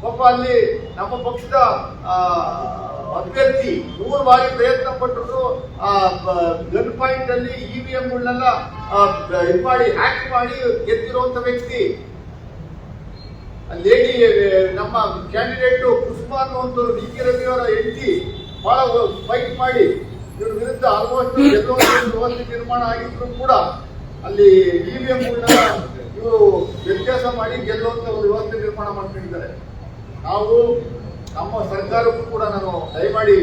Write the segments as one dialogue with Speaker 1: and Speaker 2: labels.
Speaker 1: ಪಾಪ ಅಲ್ಲಿ ನಮ್ಮ ಪಕ್ಷದ ಅಭ್ಯರ್ಥಿ 3 ಬಾರಿ ಪ್ರಯತ್ನ ಪಟ್ಟರು. ಗನ್ ಪಾಯಿಂಟ್ ಅಲ್ಲಿ ಇವಿಎಂಗಳನ್ನೆಲ್ಲ ಇದು ಮಾಡಿ ಹ್ಯಾಕ್ ಮಾಡಿ ಗೆದ್ದಿರುವಂತ ವ್ಯಕ್ತಿ. ಲೇಡಿ ನಮ್ಮ ಕ್ಯಾಂಡಿಡೇಟ್ ಕುಸುಮಾ ಅನ್ನುವಂಥ ಡಿ.ಕೆ. ರವಿಯವರ ಹೆಂಡತಿ ಬಹಳ ಫೈಟ್ ಮಾಡಿ ಇವ್ರ ವಿರುದ್ಧ ಆಲ್ಮೋಸ್ಟ್ ಗೆಲ್ಲುವ ವ್ಯವಸ್ಥೆ ನಿರ್ಮಾಣ ಆಗಿದ್ರು ಕೂಡ ಅಲ್ಲಿ ಇವಿಎಂಗಳನ್ನ ಇವರು ವ್ಯತ್ಯಾಸ ಮಾಡಿ ಗೆಲ್ಲುವಂತ ಒಂದು ವ್ಯವಸ್ಥೆ ನಿರ್ಮಾಣ ಮಾಡ್ಕೊಂಡಿದ್ದಾರೆ. ನಾವು ನಮ್ಮ ಸರ್ಕಾರಕ್ಕೂ ಕೂಡ ನಾನು ದಯಮಾಡಿ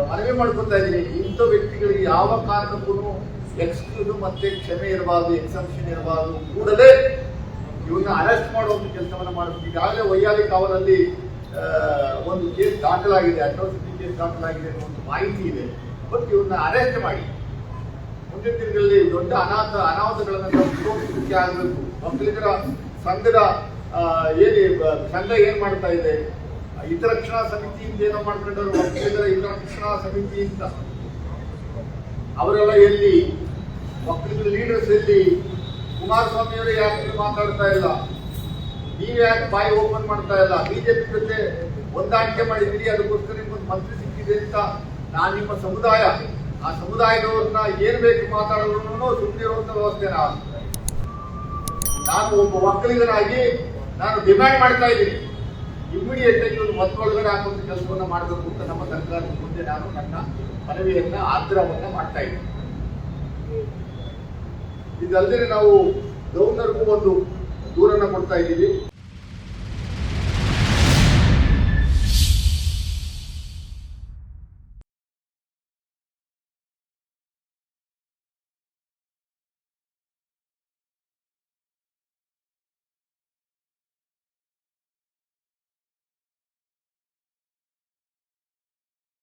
Speaker 1: ಮನವಿ ಮಾಡ್ಕೊತಾ ಇದ್ದೀನಿ, ಇಂಥ ವ್ಯಕ್ತಿಗಳಿಗೆ ಯಾವ ಕಾರಣಕ್ಕೂ ಎಕ್ಸ್ಕ್ಯೂಸ್ ಮತ್ತೆ ಕ್ಷಮೆ ಇರಬಾರ್ದು, ಎಕ್ಸೆಪ್ಷನ್ ಇರಬಾರ್ದು. ಕೂಡಲೇ ಇವನ್ನ ಅರೆಸ್ಟ್ ಮಾಡುವಂತ ಕೆಲಸವನ್ನ ಮಾಡಬೇಕು. ಈಗಾಗಲೇ ವೈಯಾಲಿ ಕಾವಲಲ್ಲಿ ಒಂದು ಕೇಸ್ ದಾಖಲಾಗಿದೆ, ಅಟ್ರಾಸಿಟಿ ಕೇಸ್ ದಾಖಲಾಗಿದೆ ಅನ್ನೋ ಒಂದು ಮಾಹಿತಿ ಇದೆ. ಬಟ್ ಇವನ್ನ ಅರೆಸ್ಟ್ ಮಾಡಿ ಮುಂದಿನ ದಿನಗಳಲ್ಲಿ ದೊಡ್ಡ ಅನಾಹುತಗಳನ್ನು ತಪ್ಪಿಸೋದಕ್ಕೆ ಆಗಬೇಕು. ಒಕ್ಕಲಿಗರ ಸಂಘದ ಸಂಘ ಏನ್ ಮಾಡ್ತಾ ಇದೆ, ಹಿತರಕ್ಷಣಾ ಸಮಿತಿಯಿಂದ ಏನೋ ಮಾಡ್ಕೊಂಡವರು, ಒಕ್ಕಲಿಗರ ಹಿತರಕ್ಷಣಾ ಸಮಿತಿಯಿಂದ ಅವರೆಲ್ಲ ಎಲ್ಲಿ, ಒಕ್ಕಲಿಗರ ಲೀಡರ್ಸ್ ಎಲ್ಲಿ? ಕುಮಾರಸ್ವಾಮಿ ಅವರು ಯಾಕೆ ಮಾತಾಡ್ತಾ ಇಲ್ಲ? ನೀವು ಯಾಕೆ ಬಾಯಿ ಓಪನ್ ಮಾಡ್ತಾ ಇಲ್ಲ? ಬಿಜೆಪಿ ಜೊತೆ ಹೊಂದಾಣಿಕೆ ಮಾಡಿದ್ದೀರಿ, ಅದಕ್ಕೋಸ್ಕರ ನಿಮ್ಗೊಂದು ಮಂತ್ರಿ ಸಿಕ್ಕಿದೆ ಅಂತ ನಾನು ನಿಮ್ಮ ಸಮುದಾಯ, ಆ ಸಮುದಾಯದವ್ರನ್ನ ಏನ್ ಬೇಕು ಮಾತಾಡೋರು ಸುಮ್ಮನೆ ಇರುವಂತ ವ್ಯವಸ್ಥೆ. ನಾನು ಒಬ್ಬ ಒಕ್ಕಲಿಗರಾಗಿ ನಾನು ಡಿಮ್ಯಾಂಡ್ ಮಾಡ್ತಾ ಇದ್ದೀನಿ, ಇಮಿಡಿಯೇಟ್ ಆಗಿ ಒಂದು ಮತ್ತೊಳಗಡೆ ಹಾಕುವಂತ ಕೆಲಸವನ್ನ ಮಾಡಬೇಕು ಅಂತ ನಮ್ಮ ಸರ್ಕಾರದ ಮುಂದೆ ನಾನು ನನ್ನ ಮನವಿಯನ್ನ ಆಗ್ರಹವನ್ನ ಮಾಡ್ತಾ ಇದ್ದೀನಿ. ಇದಲ್ಲದೆ ನಾವು ಗವರ್ನರ್ಗೂ ಒಂದು ದೂರನ್ನ ಕೊಡ್ತಾ ಇದ್ದೀವಿ.